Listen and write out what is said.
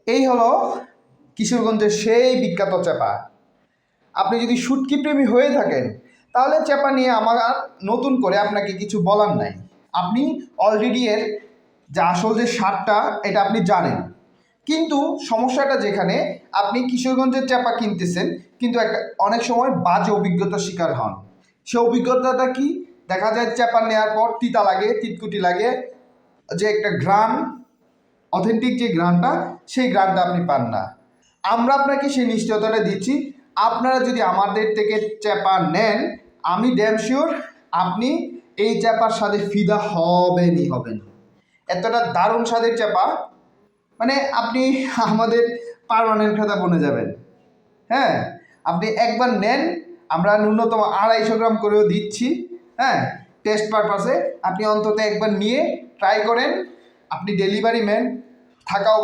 এই হলো কিশোরগঞ্জের সেই বিখ্যাত চাপা। আপনি যদি শুটকি প্রেমী হয়ে থাকেন তাহলে চাপা নিয়ে আমার আর নতুন করে আপনাকে কিছু বলার নাই। আপনি অলরেডি এর যে আসল যে স্বাদটা এটা আপনি জানেন, কিন্তু সমস্যাটা যেখানে আপনি কিশোরগঞ্জের চাপা কিনতেছেন কিন্তু একটা অনেক সময় বাজে অভিজ্ঞতার শিকার হন। সে অভিজ্ঞতাটা কি? দেখা যায় চাপা নেওয়ার পর তিতা লাগে, তিতকুটি লাগে, যে একটা ঘ্রাণ, অথেন্টিক যে ঘ্রাণটা, সেই ঘ্রাণটা আপনি পান না। আমরা আপনাকে সেই নিশ্চয়তাটা দিচ্ছি, আপনারা যদি আমাদের থেকে চাপা নেন আমি ড্যাম শিওর আপনি এই চাপার স্বাদে ফিদা হবেনই হবেন। এতটা দারুণ স্বাদের চাপা, মানে আপনি আমাদের পার্মানেন্ট খাতা বনে যাবেন। হ্যাঁ, আপনি একবার নেন, আমরা ন্যূনতম 250 গ্রাম করেও দিচ্ছি। হ্যাঁ, টেস্ট পারপাসে আপনি অন্তত একবার নিয়ে ট্রাই করেন। আপনি ডেলিভারি ম্যান থাকা